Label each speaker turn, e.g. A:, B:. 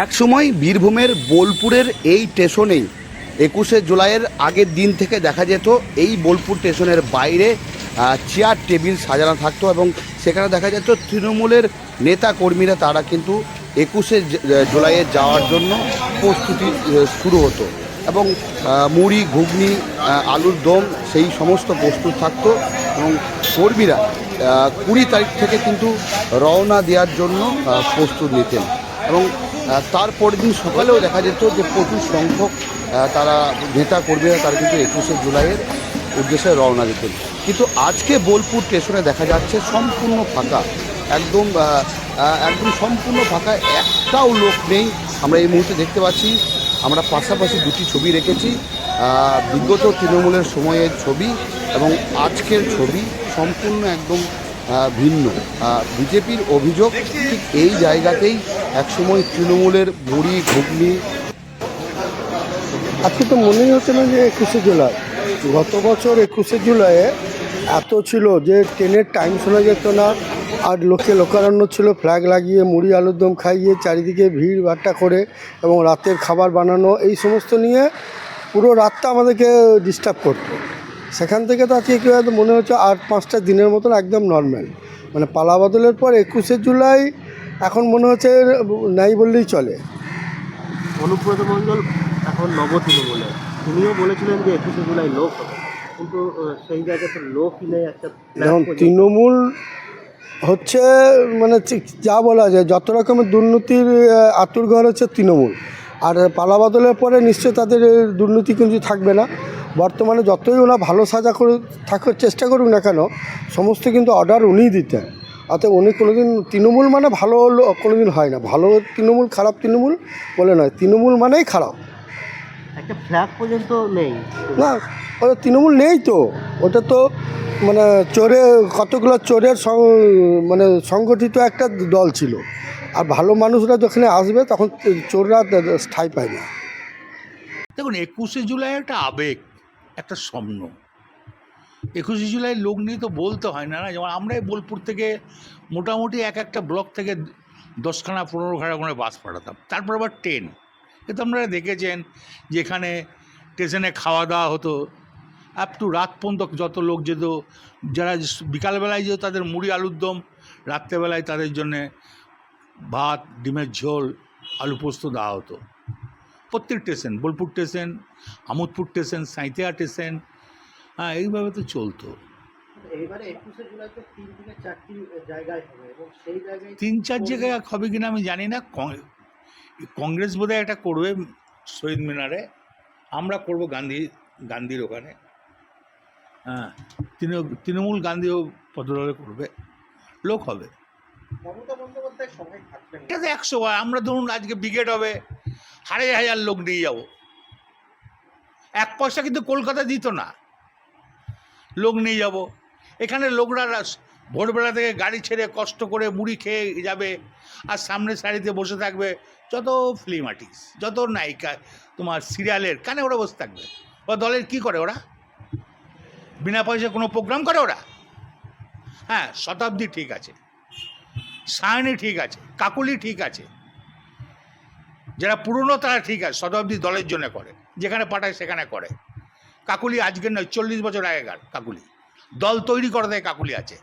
A: একসময় বীরভূমের বোলপুরের এই স্টেশনেই 21শে জুলাইয়ের আগের দিন থেকে দেখা যেত এই বোলপুর স্টেশনের বাইরে চেয়ার টেবিল সাজানো থাকতো এবং সেখানে দেখা যেত তৃণমূলের নেতা কর্মীরা তারা কিন্তু 21শে জুলাইয়ে যাওয়ার জন্য প্রস্তুতি শুরু হতো এবং মুড়ি ঘুগনি আলুর দম সেই সমস্ত প্রস্তুত থাকতো এবং কর্মীরা 20 তারিখ থেকে কিন্তু রওনা দেওয়ার জন্য প্রস্তুত নিতেন এবং তারপর দিন সকালেও দেখা যেত যে প্রচুর সংখ্যক তারা নেতা কর্মীরা তারা কিন্তু 21শে জুলাইয়ের উদ্দেশ্যে রওনা দিতেন। কিন্তু আজকে বোলপুর স্টেশনে দেখা যাচ্ছে সম্পূর্ণ ফাঁকা, একদম সম্পূর্ণ ফাঁকা, একটাও লোক নেই। আমরা এই মুহূর্তে দেখতে পাচ্ছি, আমরা পাশাপাশি দুটি ছবি রেখেছি, বিগত তৃণমূলের সময়ের ছবি এবং আজকের ছবি সম্পূর্ণ একদম ভিন্ন। বিজেপির অভিযোগ ঠিক এই জায়গাতেই একসময় তৃণমূলের মুড়ি ঘুগনি।
B: আজকে তো মনেই হচ্ছে না যে 21শে জুলাই। গত বছর 21শে জুলাইয়ে এত ছিল যে ট্রেনের টাইম শোনা যেত না, আর লোকে লোকারণ্য ছিল, ফ্ল্যাগ লাগিয়ে মুড়ি আলুর দম খাইয়ে চারিদিকে ভিড় ভাট্টা করে এবং রাতের খাবার বানানো, এই সমস্ত নিয়ে পুরো রাতটা আমাদেরকে ডিস্টার্ব করতো। সেখান থেকে তো আজকে কী হয়তো মনে হচ্ছে 8-5টা দিনের মতন একদম নর্মাল। মানে পালা বদলের পর 21শে জুলাই এখন মনে হচ্ছে নাই বললেই চলে।
C: অনুব্রত মণ্ডল এখন নব তৃণমূলে, তিনিও বলেছিলেন যে 21শে জুলাই লোক হবে, কিন্তু সেই জায়গাতে লোকই নেই। একটা
B: যেমন তৃণমূল হচ্ছে মানে যা বলা যায়, যত রকমের দুর্নীতির আতুরঘর হচ্ছে তৃণমূল। আর পালা বদলের পরে নিশ্চয় তাদের দুর্নীতি কিন্তু থাকবে না। বর্তমানে যতই ওরা ভালো সাজা করে থাকার চেষ্টা করুক না কেন, সমস্ত কিন্তু অর্ডার উনিই দিতেন। অর্থাৎ উনি কোনোদিন তৃণমূল মানে ভালো কোনোদিন হয় না। ভালো তৃণমূল খারাপ তৃণমূল বলে নয়, তৃণমূল মানেই খারাপ।
C: একটা ফ্ল্যাগ পর্যন্ত নেই
B: না, ওটা তৃণমূল নেই তো, ওটা তো মানে কতগুলো চোরের মানে সংগঠিত একটা দল ছিল। আর ভালো মানুষরা যখন আসবে তখন চোররা ঠাঁই পায় না।
D: দেখুন, 21শে জুলাই একটা আবেগ, একটা স্বপ্ন। 21শে জুলাই লোক নিয়ে তো বলতে হয় না, যেমন আমরাই বোলপুর থেকে মোটামুটি একটা ব্লক থেকে 10খানা 15খানা করে বাস পাঠাতাম, তারপর আবার ট্রেন। কিন্তু আপনারা দেখেছেন যেখানে স্টেশনে খাওয়া দাওয়া হতো, আপ টু রাত পর্যন্ত যত লোক যেত। যারা বিকালবেলায় যেত তাদের মুড়ি আলুর দম, রাত্রেবেলায় তাদের জন্যে ভাত, ডিমের ঝোল, আলু পোস্ত দেওয়া হতো। প্রত্যেক station, Bolpur station, Amodpur station, Sainthia station, এইভাবে তো চলতো।
C: এবারে 21শে জুলাই তো 3 থেকে 4টি জায়গায় হবে এবং সেই জায়গায়
D: 3-4 জায়গায় হবে কিনা আমি জানি না। কংগ্রেস বোধহয় একটা করবে শহীদ মিনারে, আমরা করব গান্ধীর ওখানে। হ্যাঁ, তৃণমূল গান্ধীও পদদলে করবে, লোক হবে।
C: মমতা বন্দ্যোপাধ্যায় সবাই থাকবেন,
D: এটা তো 100 বার। আমরা ধরুন আজকে ব্রিগেড হবে, 1000 লোক নিয়ে যাব, 1 পয়সা কিন্তু কলকাতা দিত না, লোক নিয়ে যাব। এখানে লোকরা ভোরবেলা থেকে গাড়ি ছেড়ে কষ্ট করে মুড়ি খেয়ে যাবে, আর সামনে সারিতে বসে থাকবে যত ফিল্ম আর্টিস্ট, যত নায়িকা, তোমার সিরিয়ালের কানে ওরা বসে থাকবে। ওরা দলের কি করে? ওরা বিনা পয়সায় কোনো প্রোগ্রাম করে ওরা? হ্যাঁ, শতাব্দী ঠিক আছে, সায়নী ঠিক আছে, কাকুলি ঠিক আছে, যারা পুরনো তারা ঠিক আছে, শতাব্দী দলের জন্য করে, যেখানে পাঠায় সেখানে করে। কাকুলি আজকের নয়, 40 বছর আগেকার কাকুলি, দল তৈরি করে দেয় কাকুলি আছে।